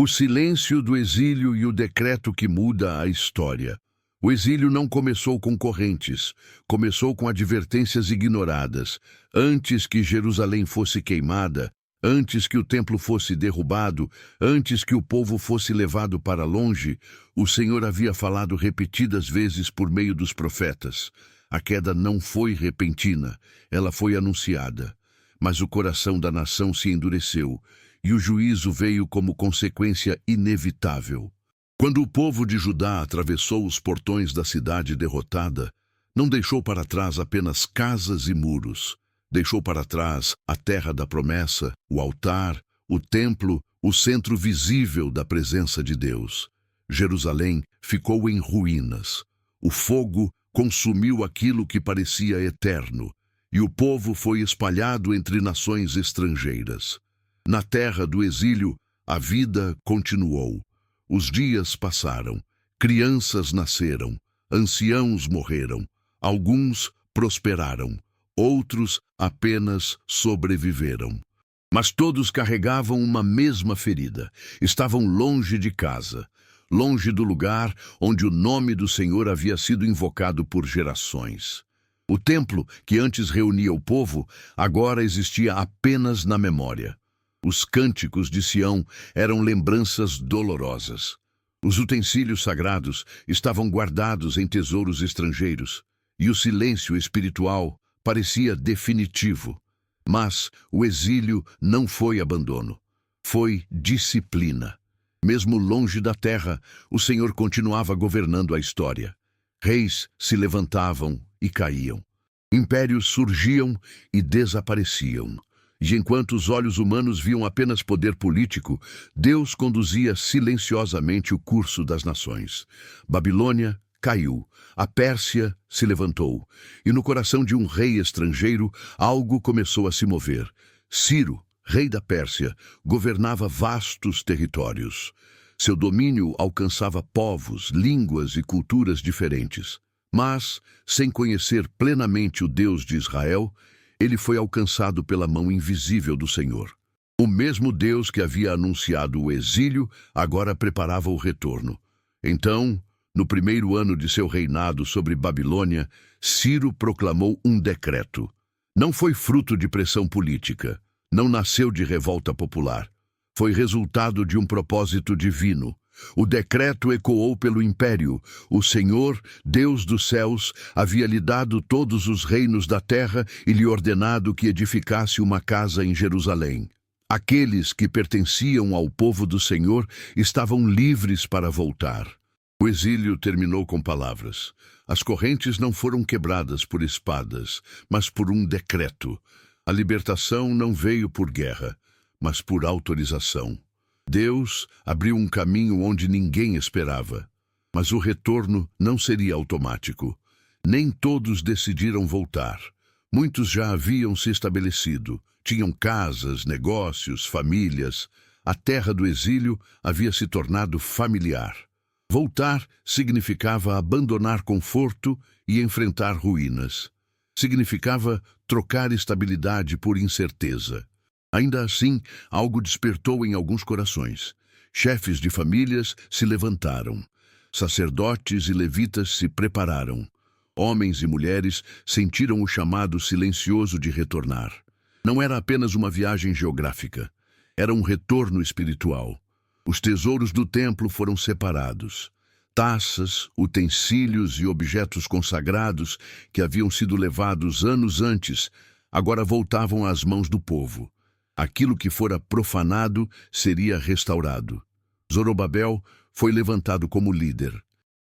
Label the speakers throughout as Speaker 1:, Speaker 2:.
Speaker 1: O silêncio do exílio e o decreto que muda a história. O exílio não começou com correntes, começou com advertências ignoradas. Antes que Jerusalém fosse queimada, antes que o templo fosse derrubado, antes que o povo fosse levado para longe, o Senhor havia falado repetidas vezes por meio dos profetas. A queda não foi repentina, ela foi anunciada. Mas o coração da nação se endureceu, e o juízo veio como consequência inevitável. Quando o povo de Judá atravessou os portões da cidade derrotada, não deixou para trás apenas casas e muros. Deixou para trás a terra da promessa, o altar, o templo, o centro visível da presença de Deus. Jerusalém ficou em ruínas. O fogo consumiu aquilo que parecia eterno, e o povo foi espalhado entre nações estrangeiras. Na terra do exílio, a vida continuou. Os dias passaram, crianças nasceram, anciãos morreram, alguns prosperaram, outros apenas sobreviveram. Mas todos carregavam uma mesma ferida, estavam longe de casa, longe do lugar onde o nome do Senhor havia sido invocado por gerações. O templo, que antes reunia o povo, agora existia apenas na memória. Os cânticos de Sião eram lembranças dolorosas. Os utensílios sagrados estavam guardados em tesouros estrangeiros, e o silêncio espiritual parecia definitivo. Mas o exílio não foi abandono, foi disciplina. Mesmo longe da terra, o Senhor continuava governando a história. Reis se levantavam e caíam. Impérios surgiam e desapareciam. E enquanto os olhos humanos viam apenas poder político, Deus conduzia silenciosamente o curso das nações. Babilônia caiu, a Pérsia se levantou, e no coração de um rei estrangeiro, algo começou a se mover. Ciro, rei da Pérsia, governava vastos territórios. Seu domínio alcançava povos, línguas e culturas diferentes. Mas, sem conhecer plenamente o Deus de Israel, ele foi alcançado pela mão invisível do Senhor. O mesmo Deus que havia anunciado o exílio, agora preparava o retorno. Então, no primeiro ano de seu reinado sobre Babilônia, Ciro proclamou um decreto. Não foi fruto de pressão política, não nasceu de revolta popular. Foi resultado de um propósito divino. O decreto ecoou pelo império. O Senhor, Deus dos céus, havia lhe dado todos os reinos da terra e lhe ordenado que edificasse uma casa em Jerusalém. Aqueles que pertenciam ao povo do Senhor estavam livres para voltar. O exílio terminou com palavras. As correntes não foram quebradas por espadas, mas por um decreto. A libertação não veio por guerra, mas por autorização. Deus abriu um caminho onde ninguém esperava. Mas o retorno não seria automático. Nem todos decidiram voltar. Muitos já haviam se estabelecido. Tinham casas, negócios, famílias. A terra do exílio havia se tornado familiar. Voltar significava abandonar conforto e enfrentar ruínas. Significava trocar estabilidade por incerteza. Ainda assim, algo despertou em alguns corações. Chefes de famílias se levantaram. Sacerdotes e levitas se prepararam. Homens e mulheres sentiram o chamado silencioso de retornar. Não era apenas uma viagem geográfica. Era um retorno espiritual. Os tesouros do templo foram separados. Taças, utensílios e objetos consagrados que haviam sido levados anos antes, agora voltavam às mãos do povo. Aquilo que fora profanado seria restaurado. Zorobabel foi levantado como líder.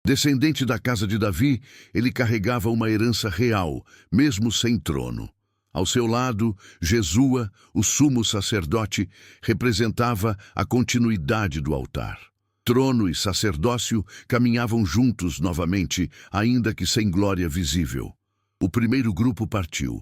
Speaker 1: Descendente da casa de Davi, ele carregava uma herança real, mesmo sem trono. Ao seu lado, Jesua, o sumo sacerdote, representava a continuidade do altar. Trono e sacerdócio caminhavam juntos novamente, ainda que sem glória visível. O primeiro grupo partiu.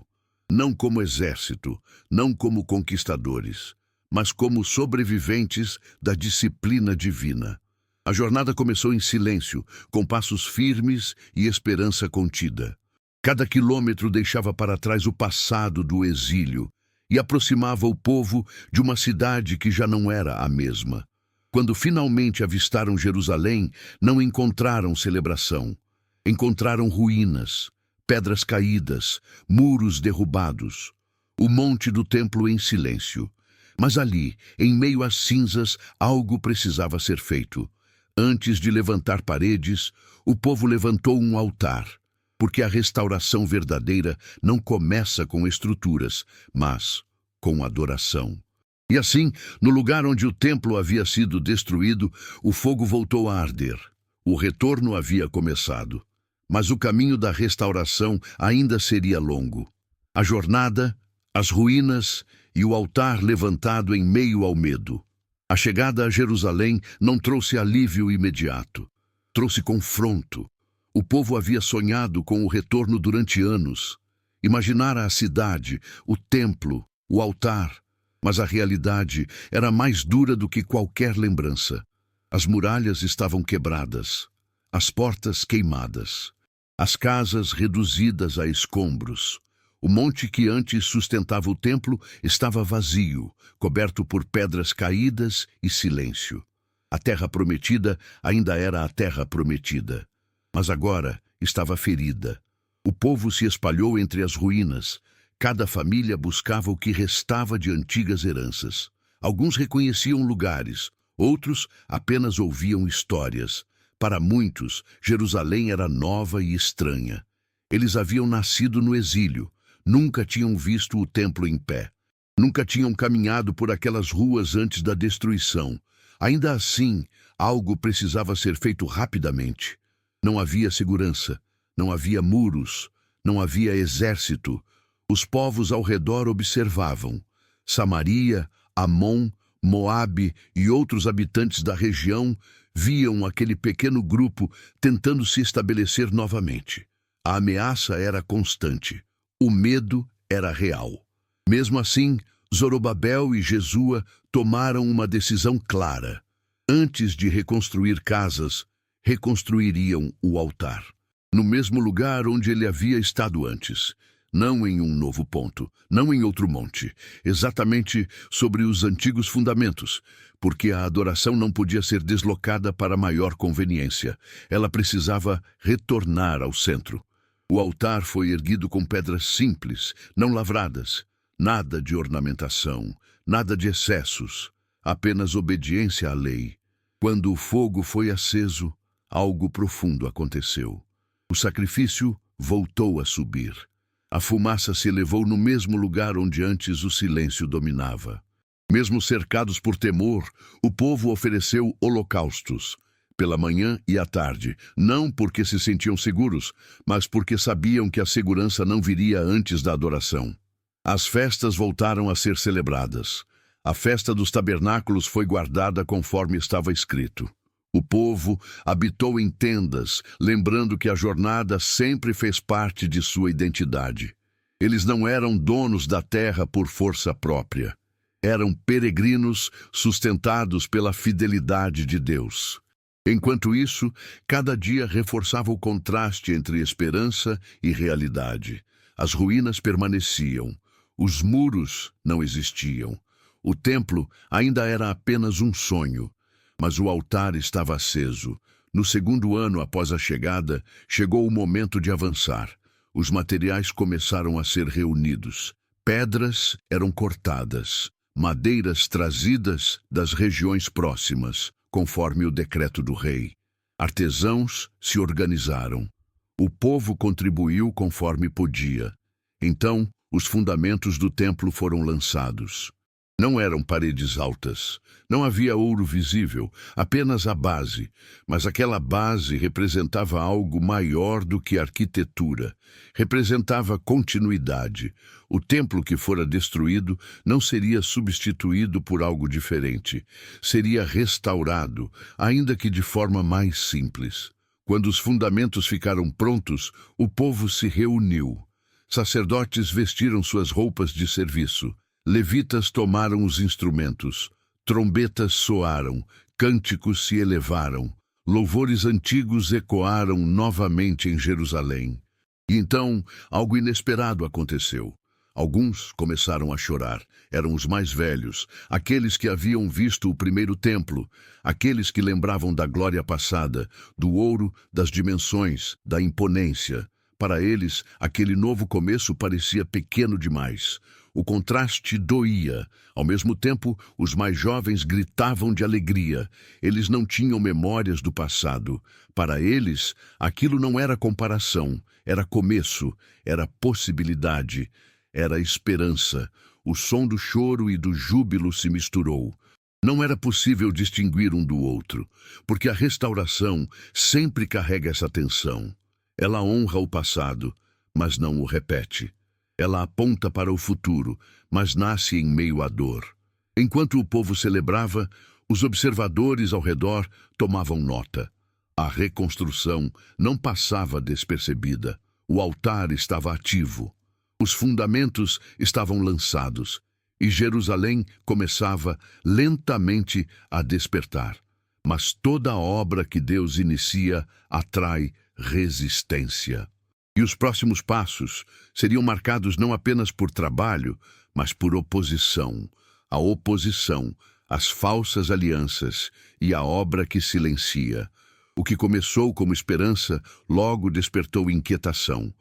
Speaker 1: Não como exército, não como conquistadores, mas como sobreviventes da disciplina divina. A jornada começou em silêncio, com passos firmes e esperança contida. Cada quilômetro deixava para trás o passado do exílio e aproximava o povo de uma cidade que já não era a mesma. Quando finalmente avistaram Jerusalém, não encontraram celebração. Encontraram ruínas, pedras caídas, muros derrubados, o monte do templo em silêncio. Mas ali, em meio às cinzas, algo precisava ser feito. Antes de levantar paredes, o povo levantou um altar, porque a restauração verdadeira não começa com estruturas, mas com adoração. E assim, no lugar onde o templo havia sido destruído, o fogo voltou a arder. O retorno havia começado. Mas o caminho da restauração ainda seria longo. A jornada, as ruínas e o altar levantado em meio ao medo. A chegada a Jerusalém não trouxe alívio imediato. Trouxe confronto. O povo havia sonhado com o retorno durante anos. Imaginara a cidade, o templo, o altar. Mas a realidade era mais dura do que qualquer lembrança. As muralhas estavam quebradas, as portas queimadas, as casas reduzidas a escombros. O monte que antes sustentava o templo estava vazio, coberto por pedras caídas e silêncio. A terra prometida ainda era a terra prometida, mas agora estava ferida. O povo se espalhou entre as ruínas. Cada família buscava o que restava de antigas heranças. Alguns reconheciam lugares, outros apenas ouviam histórias. Para muitos, Jerusalém era nova e estranha. Eles haviam nascido no exílio, nunca tinham visto o templo em pé. Nunca tinham caminhado por aquelas ruas antes da destruição. Ainda assim, algo precisava ser feito rapidamente. Não havia segurança, não havia muros, não havia exército. Os povos ao redor observavam. Samaria, Amon, Moabe e outros habitantes da região viam aquele pequeno grupo tentando se estabelecer novamente. A ameaça era constante. O medo era real. Mesmo assim, Zorobabel e Jesua tomaram uma decisão clara. Antes de reconstruir casas, reconstruiriam o altar. No mesmo lugar onde ele havia estado antes. Não em um novo ponto, não em outro monte, exatamente sobre os antigos fundamentos, porque a adoração não podia ser deslocada para maior conveniência. Ela precisava retornar ao centro. O altar foi erguido com pedras simples, não lavradas, nada de ornamentação, nada de excessos, apenas obediência à lei. Quando o fogo foi aceso, algo profundo aconteceu. O sacrifício voltou a subir. A fumaça se elevou no mesmo lugar onde antes o silêncio dominava. Mesmo cercados por temor, o povo ofereceu holocaustos, pela manhã e à tarde, não porque se sentiam seguros, mas porque sabiam que a segurança não viria antes da adoração. As festas voltaram a ser celebradas. A festa dos tabernáculos foi guardada conforme estava escrito. O povo habitou em tendas, lembrando que a jornada sempre fez parte de sua identidade. Eles não eram donos da terra por força própria. Eram peregrinos sustentados pela fidelidade de Deus. Enquanto isso, cada dia reforçava o contraste entre esperança e realidade. As ruínas permaneciam. Os muros não existiam. O templo ainda era apenas um sonho. Mas o altar estava aceso. No segundo ano após a chegada, chegou o momento de avançar. Os materiais começaram a ser reunidos. Pedras eram cortadas, madeiras trazidas das regiões próximas, conforme o decreto do rei. Artesãos se organizaram. O povo contribuiu conforme podia. Então, os fundamentos do templo foram lançados. Não eram paredes altas, não havia ouro visível, apenas a base. Mas aquela base representava algo maior do que arquitetura. Representava continuidade. O templo que fora destruído não seria substituído por algo diferente. Seria restaurado, ainda que de forma mais simples. Quando os fundamentos ficaram prontos, o povo se reuniu. Sacerdotes vestiram suas roupas de serviço. Levitas tomaram os instrumentos, trombetas soaram, cânticos se elevaram, louvores antigos ecoaram novamente em Jerusalém. E então, algo inesperado aconteceu. Alguns começaram a chorar. Eram os mais velhos, aqueles que haviam visto o primeiro templo, aqueles que lembravam da glória passada, do ouro, das dimensões, da imponência. Para eles, aquele novo começo parecia pequeno demais. O contraste doía. Ao mesmo tempo, os mais jovens gritavam de alegria. Eles não tinham memórias do passado. Para eles, aquilo não era comparação, era começo, era possibilidade, era esperança. O som do choro e do júbilo se misturou. Não era possível distinguir um do outro, porque a restauração sempre carrega essa tensão. Ela honra o passado, mas não o repete. Ela aponta para o futuro, mas nasce em meio à dor. Enquanto o povo celebrava, os observadores ao redor tomavam nota. A reconstrução não passava despercebida. O altar estava ativo. Os fundamentos estavam lançados. E Jerusalém começava lentamente a despertar. Mas toda obra que Deus inicia atrai resistência. E os próximos passos seriam marcados não apenas por trabalho, mas por oposição. A oposição, as falsas alianças e a obra que silencia. O que começou como esperança logo despertou inquietação.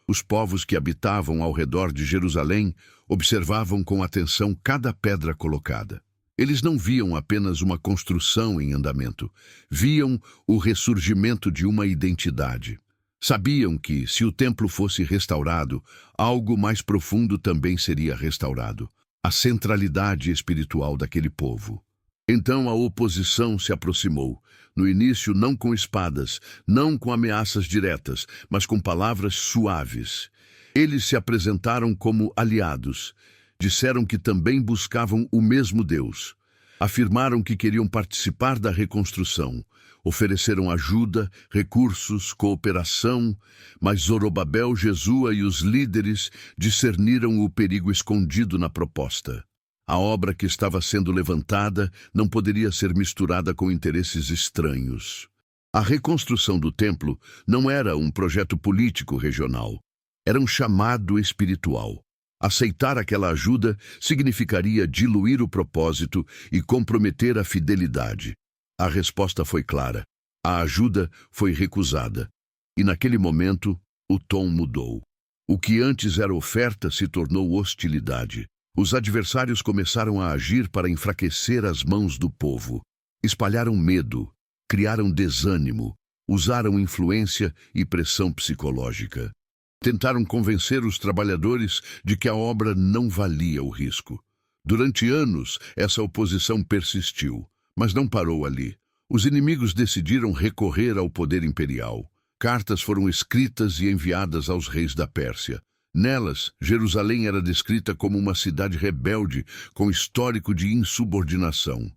Speaker 1: Os povos que habitavam ao redor de Jerusalém observavam com atenção cada pedra colocada. Eles não viam apenas uma construção em andamento, viam o ressurgimento de uma identidade. Sabiam que, se o templo fosse restaurado, algo mais profundo também seria restaurado: a centralidade espiritual daquele povo. Então a oposição se aproximou, no início não com espadas, não com ameaças diretas, mas com palavras suaves. Eles se apresentaram como aliados. Disseram que também buscavam o mesmo Deus. Afirmaram que queriam participar da reconstrução. Ofereceram ajuda, recursos, cooperação, mas Zorobabel, Jesua e os líderes discerniram o perigo escondido na proposta. A obra que estava sendo levantada não poderia ser misturada com interesses estranhos. A reconstrução do templo não era um projeto político regional. Era um chamado espiritual. Aceitar aquela ajuda significaria diluir o propósito e comprometer a fidelidade. A resposta foi clara. A ajuda foi recusada. E naquele momento, o tom mudou. O que antes era oferta se tornou hostilidade. Os adversários começaram a agir para enfraquecer as mãos do povo. Espalharam medo, criaram desânimo, usaram influência e pressão psicológica. Tentaram convencer os trabalhadores de que a obra não valia o risco. Durante anos, essa oposição persistiu, mas não parou ali. Os inimigos decidiram recorrer ao poder imperial. Cartas foram escritas e enviadas aos reis da Pérsia. Nelas, Jerusalém era descrita como uma cidade rebelde, com histórico de insubordinação.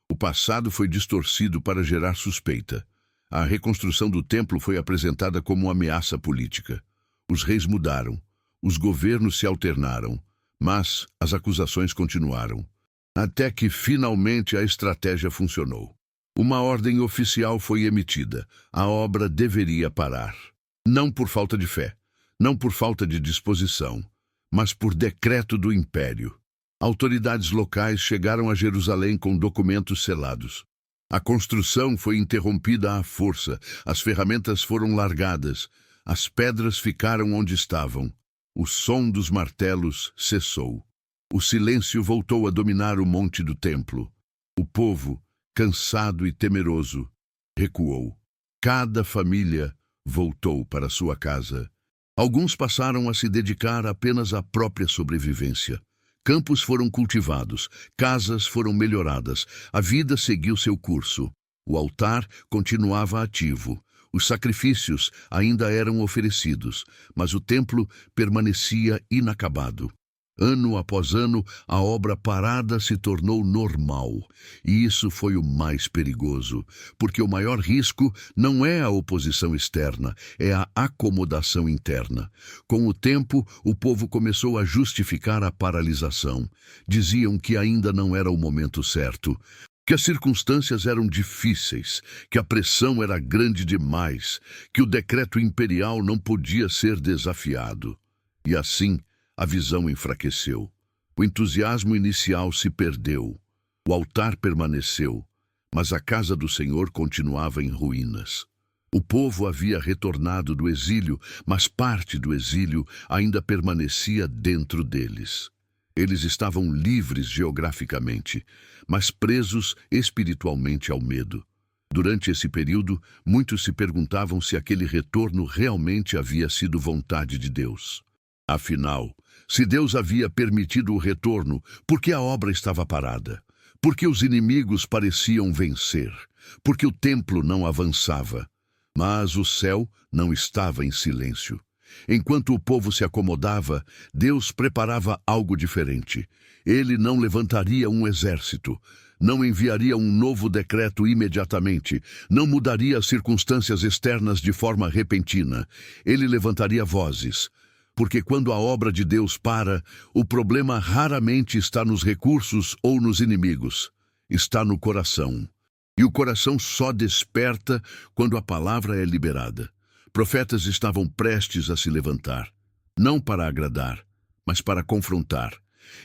Speaker 1: O passado foi distorcido para gerar suspeita. A reconstrução do templo foi apresentada como ameaça política. Os reis mudaram, os governos se alternaram, mas as acusações continuaram. Até que, finalmente, a estratégia funcionou. Uma ordem oficial foi emitida. A obra deveria parar. Não por falta de fé, não por falta de disposição, mas por decreto do império. Autoridades locais chegaram a Jerusalém com documentos selados. A construção foi interrompida à força, as ferramentas foram largadas, as pedras ficaram onde estavam. O som dos martelos cessou. O silêncio voltou a dominar o monte do templo. O povo, cansado e temeroso, recuou. Cada família voltou para sua casa. Alguns passaram a se dedicar apenas à própria sobrevivência. Campos foram cultivados, casas foram melhoradas, a vida seguiu seu curso. O altar continuava ativo. Os sacrifícios ainda eram oferecidos, mas o templo permanecia inacabado. Ano após ano, a obra parada se tornou normal. E isso foi o mais perigoso, porque o maior risco não é a oposição externa, é a acomodação interna. Com o tempo, o povo começou a justificar a paralisação. Diziam que ainda não era o momento certo, que as circunstâncias eram difíceis, que a pressão era grande demais, que o decreto imperial não podia ser desafiado. E assim, a visão enfraqueceu. O entusiasmo inicial se perdeu. O altar permaneceu, mas a casa do Senhor continuava em ruínas. O povo havia retornado do exílio, mas parte do exílio ainda permanecia dentro deles. Eles estavam livres geograficamente, mas presos espiritualmente ao medo. Durante esse período, muitos se perguntavam se aquele retorno realmente havia sido vontade de Deus. Afinal, se Deus havia permitido o retorno, por que a obra estava parada? Por que os inimigos pareciam vencer? Por que o templo não avançava? Mas o céu não estava em silêncio. Enquanto o povo se acomodava, Deus preparava algo diferente. Ele não levantaria um exército, não enviaria um novo decreto imediatamente, não mudaria as circunstâncias externas de forma repentina. Ele levantaria vozes. Porque quando a obra de Deus para, o problema raramente está nos recursos ou nos inimigos. Está no coração. E o coração só desperta quando a palavra é liberada. Profetas estavam prestes a se levantar, não para agradar, mas para confrontar.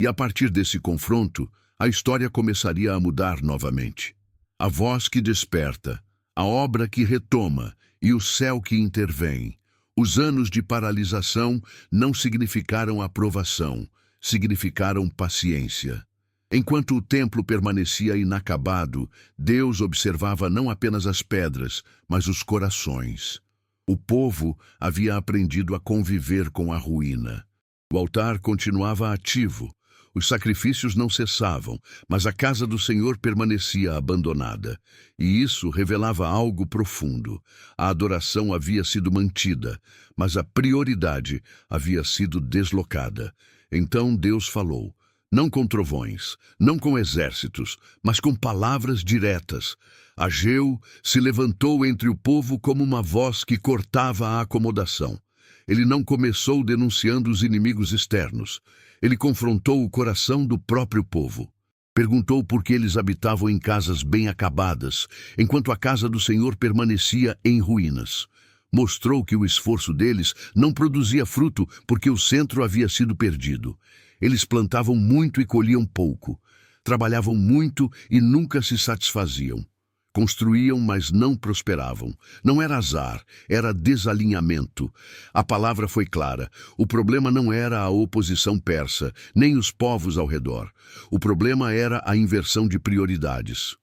Speaker 1: E a partir desse confronto, a história começaria a mudar novamente. A voz que desperta, a obra que retoma e o céu que intervém. Os anos de paralisação não significaram aprovação, significaram paciência. Enquanto o templo permanecia inacabado, Deus observava não apenas as pedras, mas os corações. O povo havia aprendido a conviver com a ruína. O altar continuava ativo. Os sacrifícios não cessavam, mas a casa do Senhor permanecia abandonada. E isso revelava algo profundo. A adoração havia sido mantida, mas a prioridade havia sido deslocada. Então Deus falou, não com trovões, não com exércitos, mas com palavras diretas. Ageu se levantou entre o povo como uma voz que cortava a acomodação. Ele não começou denunciando os inimigos externos. Ele confrontou o coração do próprio povo. Perguntou por que eles habitavam em casas bem acabadas, enquanto a casa do Senhor permanecia em ruínas. Mostrou que o esforço deles não produzia fruto porque o centro havia sido perdido. Eles plantavam muito e colhiam pouco. Trabalhavam muito e nunca se satisfaziam. Construíam, mas não prosperavam. Não era azar, era desalinhamento. A palavra foi clara. O problema não era a oposição persa, nem os povos ao redor. O problema era a inversão de prioridades.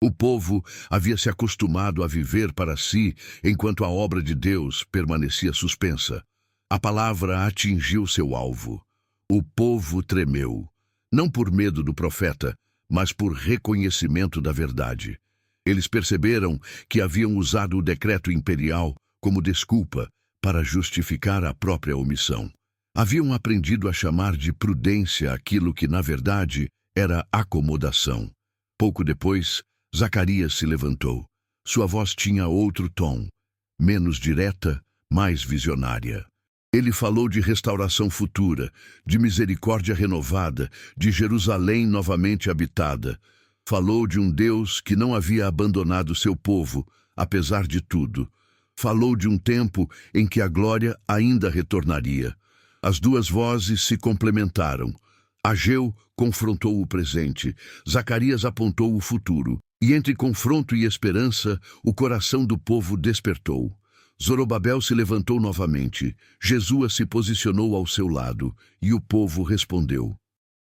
Speaker 1: O povo havia se acostumado a viver para si, enquanto a obra de Deus permanecia suspensa. A palavra atingiu seu alvo. O povo tremeu, não por medo do profeta, mas por reconhecimento da verdade. Eles perceberam que haviam usado o decreto imperial como desculpa para justificar a própria omissão. Haviam aprendido a chamar de prudência aquilo que, na verdade, era acomodação. Pouco depois, Zacarias se levantou. Sua voz tinha outro tom, menos direta, mais visionária. Ele falou de restauração futura, de misericórdia renovada, de Jerusalém novamente habitada. Falou de um Deus que não havia abandonado seu povo, apesar de tudo. Falou de um tempo em que a glória ainda retornaria. As duas vozes se complementaram. Ageu confrontou o presente, Zacarias apontou o futuro. E entre confronto e esperança, o coração do povo despertou. Zorobabel se levantou novamente, Jesua se posicionou ao seu lado, e o povo respondeu.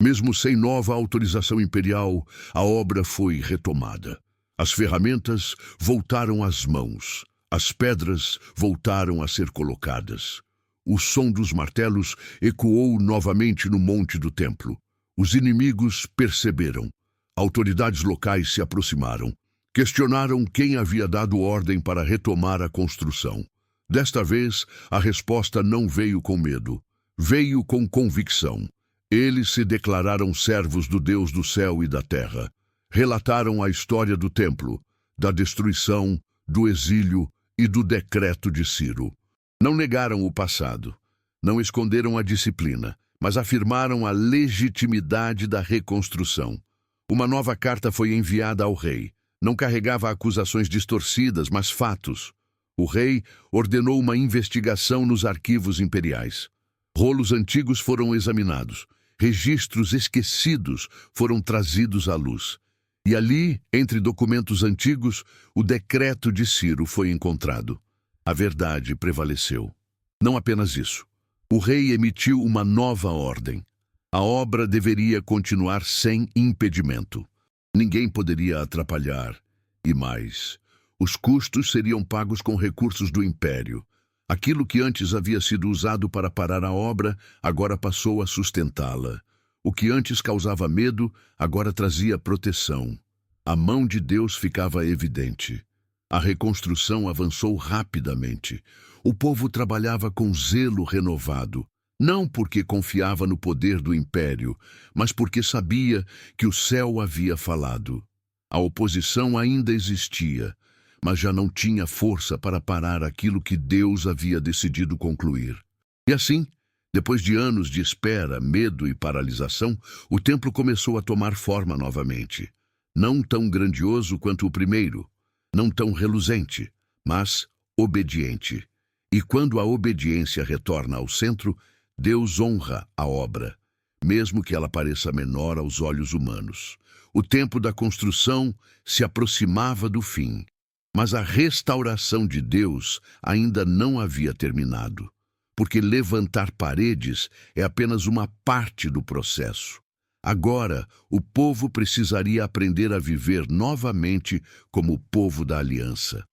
Speaker 1: Mesmo sem nova autorização imperial, a obra foi retomada. As ferramentas voltaram às mãos, as pedras voltaram a ser colocadas. O som dos martelos ecoou novamente no monte do templo. Os inimigos perceberam. Autoridades locais se aproximaram. Questionaram quem havia dado ordem para retomar a construção. Desta vez, a resposta não veio com medo. Veio com convicção. Eles se declararam servos do Deus do céu e da terra. Relataram a história do templo, da destruição, do exílio e do decreto de Ciro. Não negaram o passado, não esconderam a disciplina, mas afirmaram a legitimidade da reconstrução. Uma nova carta foi enviada ao rei. Não carregava acusações distorcidas, mas fatos. O rei ordenou uma investigação nos arquivos imperiais. Rolos antigos foram examinados, registros esquecidos foram trazidos à luz. E ali, entre documentos antigos, o decreto de Ciro foi encontrado. A verdade prevaleceu. Não apenas isso. O rei emitiu uma nova ordem. A obra deveria continuar sem impedimento. Ninguém poderia atrapalhar. E mais, os custos seriam pagos com recursos do império. Aquilo que antes havia sido usado para parar a obra, agora passou a sustentá-la. O que antes causava medo, agora trazia proteção. A mão de Deus ficava evidente. A reconstrução avançou rapidamente. O povo trabalhava com zelo renovado, não porque confiava no poder do império, mas porque sabia que o céu havia falado. A oposição ainda existia, mas já não tinha força para parar aquilo que Deus havia decidido concluir. E assim, depois de anos de espera, medo e paralisação, o templo começou a tomar forma novamente. Não tão grandioso quanto o primeiro, não tão reluzente, mas obediente. E quando a obediência retorna ao centro, Deus honra a obra, mesmo que ela pareça menor aos olhos humanos. O tempo da construção se aproximava do fim, mas a restauração de Deus ainda não havia terminado, porque levantar paredes é apenas uma parte do processo. Agora, o povo precisaria aprender a viver novamente como o povo da aliança.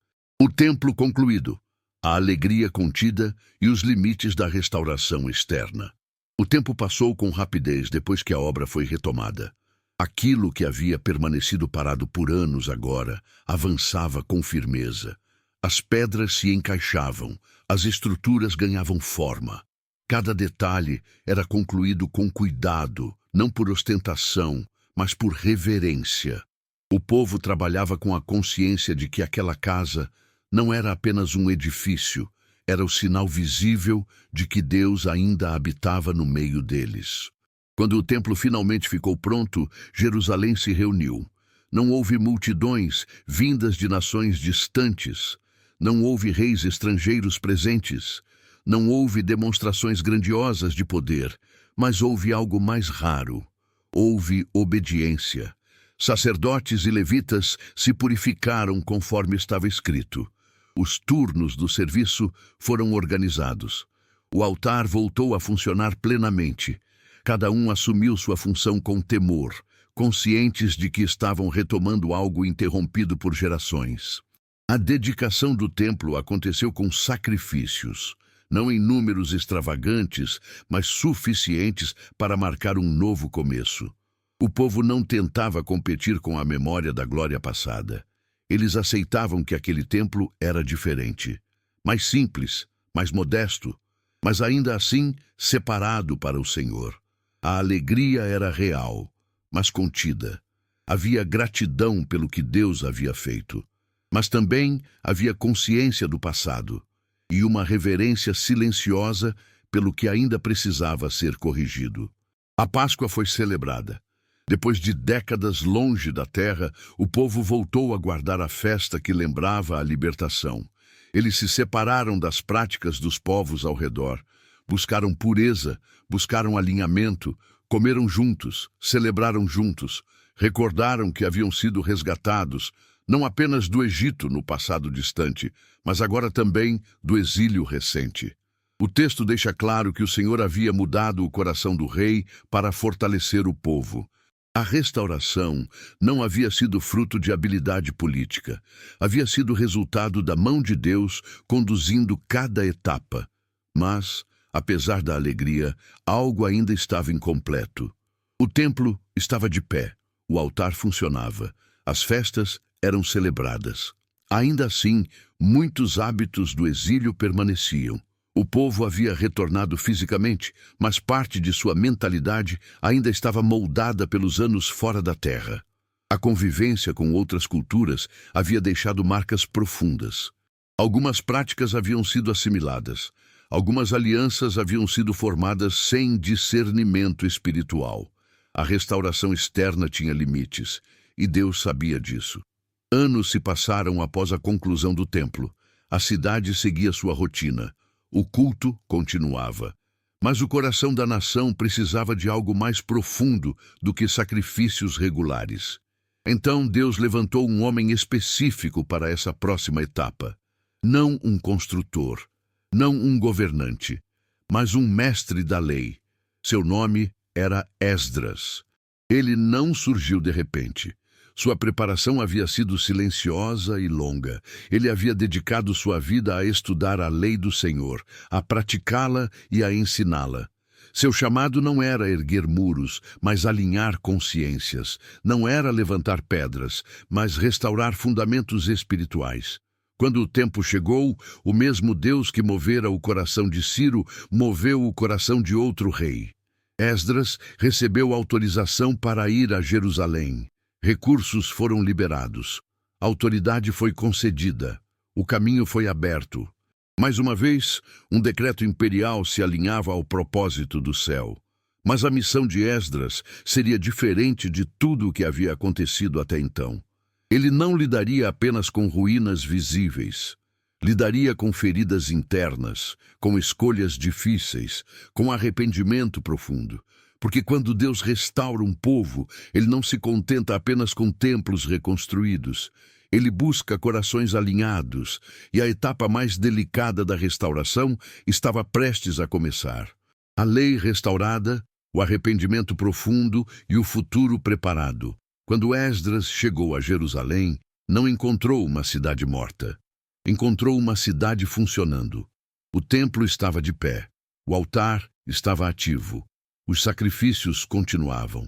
Speaker 1: O templo concluído, a alegria contida e os limites da restauração externa. O tempo passou com rapidez depois que a obra foi retomada. Aquilo que havia permanecido parado por anos agora avançava com firmeza. As pedras se encaixavam, as estruturas ganhavam forma. Cada detalhe era concluído com cuidado, não por ostentação, mas por reverência. O povo trabalhava com a consciência de que aquela casa não era apenas um edifício, era o sinal visível de que Deus ainda habitava no meio deles. Quando o templo finalmente ficou pronto, Jerusalém se reuniu. Não houve multidões vindas de nações distantes. Não houve reis estrangeiros presentes. Não houve demonstrações grandiosas de poder, mas houve algo mais raro. Houve obediência. Sacerdotes e levitas se purificaram conforme estava escrito. Os turnos do serviço foram organizados. O altar voltou a funcionar plenamente. Cada um assumiu sua função com temor, conscientes de que estavam retomando algo interrompido por gerações. A dedicação do templo aconteceu com sacrifícios, não em números extravagantes, mas suficientes para marcar um novo começo. O povo não tentava competir com a memória da glória passada. Eles aceitavam que aquele templo era diferente, mais simples, mais modesto, mas ainda assim separado para o Senhor. A alegria era real, mas contida. Havia gratidão pelo que Deus havia feito, mas também havia consciência do passado e uma reverência silenciosa pelo que ainda precisava ser corrigido. A Páscoa foi celebrada. Depois de décadas longe da terra, o povo voltou a guardar a festa que lembrava a libertação. Eles se separaram das práticas dos povos ao redor, buscaram pureza, buscaram alinhamento, comeram juntos, celebraram juntos, recordaram que haviam sido resgatados, não apenas do Egito no passado distante, mas agora também do exílio recente. O texto deixa claro que o Senhor havia mudado o coração do rei para fortalecer o povo. A restauração não havia sido fruto de habilidade política. Havia sido resultado da mão de Deus conduzindo cada etapa. Mas, apesar da alegria, algo ainda estava incompleto. O templo estava de pé, o altar funcionava, as festas eram celebradas. Ainda assim, muitos hábitos do exílio permaneciam. O povo havia retornado fisicamente, mas parte de sua mentalidade ainda estava moldada pelos anos fora da terra. A convivência com outras culturas havia deixado marcas profundas. Algumas práticas haviam sido assimiladas. Algumas alianças haviam sido formadas sem discernimento espiritual. A restauração externa tinha limites, e Deus sabia disso. Anos se passaram após a conclusão do templo. A cidade seguia sua rotina. O culto continuava, Mas o coração da nação precisava de algo mais profundo do que sacrifícios regulares. Então Deus levantou um homem específico para essa próxima etapa. Não um construtor, não um governante, mas um mestre da lei. Seu nome era Esdras. Ele não surgiu de repente. Sua preparação havia sido silenciosa e longa. Ele havia dedicado sua vida a estudar a lei do Senhor, a praticá-la e a ensiná-la. Seu chamado não era erguer muros, mas alinhar consciências. Não era levantar pedras, mas restaurar fundamentos espirituais. Quando o tempo chegou, o mesmo Deus que movera o coração de Ciro moveu o coração de outro rei. Esdras recebeu autorização para ir a Jerusalém. Recursos foram liberados. A autoridade foi concedida. O caminho foi aberto. Mais uma vez, um decreto imperial se alinhava ao propósito do céu. Mas a missão de Esdras seria diferente de tudo o que havia acontecido até então. Ele não lidaria apenas com ruínas visíveis. Lidaria com feridas internas, com escolhas difíceis, com arrependimento profundo. Porque quando Deus restaura um povo, Ele não se contenta apenas com templos reconstruídos. Ele busca corações alinhados, e a etapa mais delicada da restauração estava prestes a começar. A lei restaurada, o arrependimento profundo e o futuro preparado. Quando Esdras chegou a Jerusalém, não encontrou uma cidade morta. Encontrou uma cidade funcionando. O templo estava de pé. O altar estava ativo. Os sacrifícios continuavam.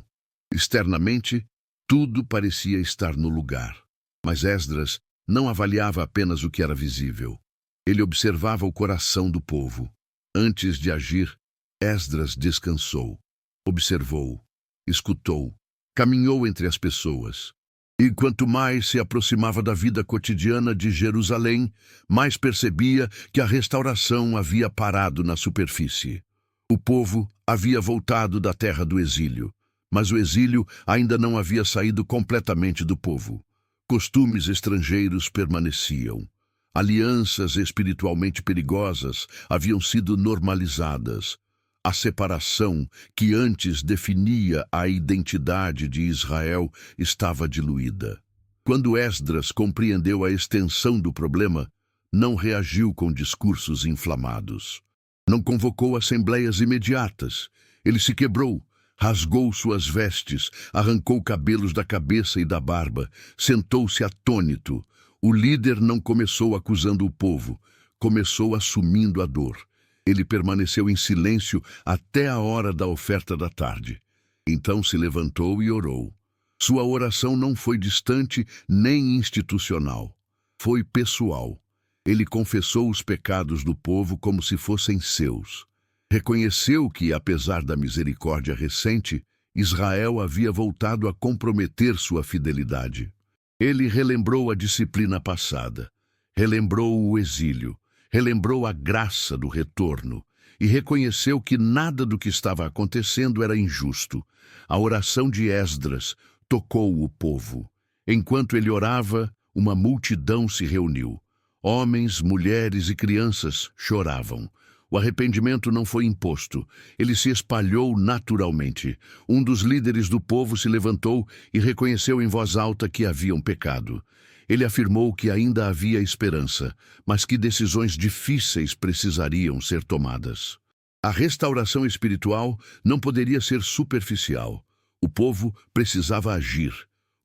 Speaker 1: Externamente, tudo parecia estar no lugar. Mas Esdras não avaliava apenas o que era visível. Ele observava o coração do povo. Antes de agir, Esdras descansou, observou, escutou, caminhou entre as pessoas. E quanto mais se aproximava da vida cotidiana de Jerusalém, mais percebia que a restauração havia parado na superfície. O povo havia voltado da terra do exílio, mas o exílio ainda não havia saído completamente do povo. Costumes estrangeiros permaneciam. Alianças espiritualmente perigosas haviam sido normalizadas. A separação que antes definia a identidade de Israel estava diluída. Quando Esdras compreendeu a extensão do problema, não reagiu com discursos inflamados. Não convocou assembleias imediatas. Ele se quebrou, rasgou suas vestes, arrancou cabelos da cabeça e da barba, sentou-se atônito. O líder não começou acusando o povo, começou assumindo a dor. Ele permaneceu em silêncio até a hora da oferta da tarde. Então se levantou e orou. Sua oração não foi distante nem institucional. Foi pessoal. Ele confessou os pecados do povo como se fossem seus. Reconheceu que, apesar da misericórdia recente, Israel havia voltado a comprometer sua fidelidade. Ele relembrou a disciplina passada, relembrou o exílio, relembrou a graça do retorno e reconheceu que nada do que estava acontecendo era injusto. A oração de Esdras tocou o povo. Enquanto ele orava, uma multidão se reuniu. Homens, mulheres e crianças choravam. O arrependimento não foi imposto. Ele se espalhou naturalmente. Um dos líderes do povo se levantou e reconheceu em voz alta que haviam pecado. Ele afirmou que ainda havia esperança, mas que decisões difíceis precisariam ser tomadas. A restauração espiritual não poderia ser superficial. O povo precisava agir.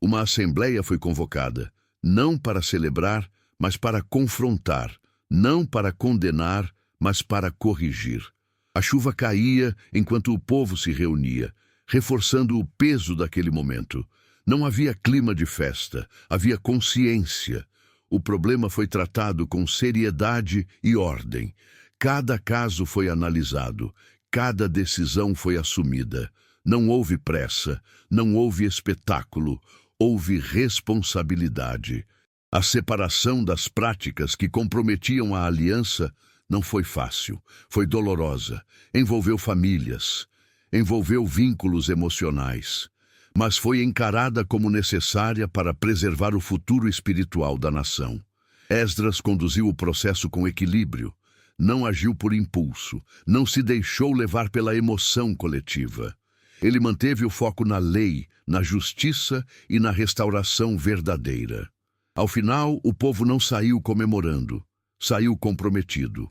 Speaker 1: Uma assembleia foi convocada, não para celebrar, mas para confrontar, não para condenar, mas para corrigir. A chuva caía enquanto o povo se reunia, reforçando o peso daquele momento. Não havia clima de festa, havia consciência. O problema foi tratado com seriedade e ordem. Cada caso foi analisado, cada decisão foi assumida. Não houve pressa, não houve espetáculo, houve responsabilidade. A separação das práticas que comprometiam a aliança não foi fácil, foi dolorosa, envolveu famílias, envolveu vínculos emocionais, mas foi encarada como necessária para preservar o futuro espiritual da nação. Esdras conduziu o processo com equilíbrio. Não agiu por impulso, não se deixou levar pela emoção coletiva. Ele manteve o foco na lei, na justiça e na restauração verdadeira. Ao final, o povo não saiu comemorando, saiu comprometido.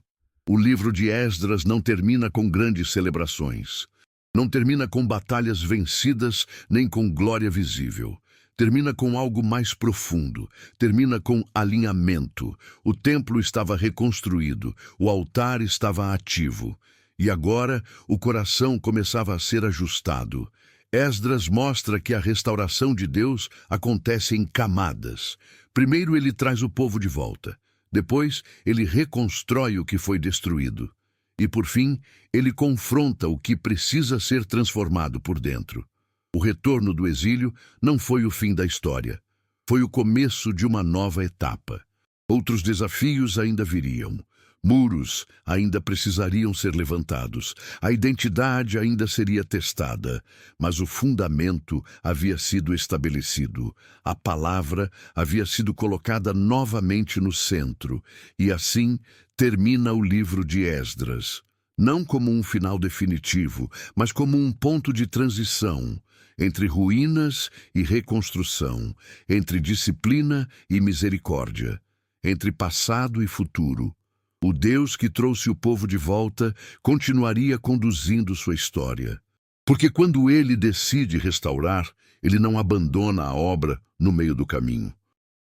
Speaker 1: O livro de Esdras não termina com grandes celebrações. Não termina com batalhas vencidas, nem com glória visível. Termina com algo mais profundo, termina com alinhamento. O templo estava reconstruído, o altar estava ativo. E agora o coração começava a ser ajustado. Esdras mostra que a restauração de Deus acontece em camadas. Primeiro ele traz o povo de volta. Depois ele reconstrói o que foi destruído. E por fim, ele confronta o que precisa ser transformado por dentro. O retorno do exílio não foi o fim da história. Foi o começo de uma nova etapa. Outros desafios ainda viriam. Muros ainda precisariam ser levantados. A identidade ainda seria testada. Mas o fundamento havia sido estabelecido. A palavra havia sido colocada novamente no centro. E assim termina o livro de Esdras. Não como um final definitivo, mas como um ponto de transição entre ruínas e reconstrução, entre disciplina e misericórdia, entre passado e futuro. O Deus que trouxe o povo de volta continuaria conduzindo sua história. Porque quando ele decide restaurar, ele não abandona a obra no meio do caminho.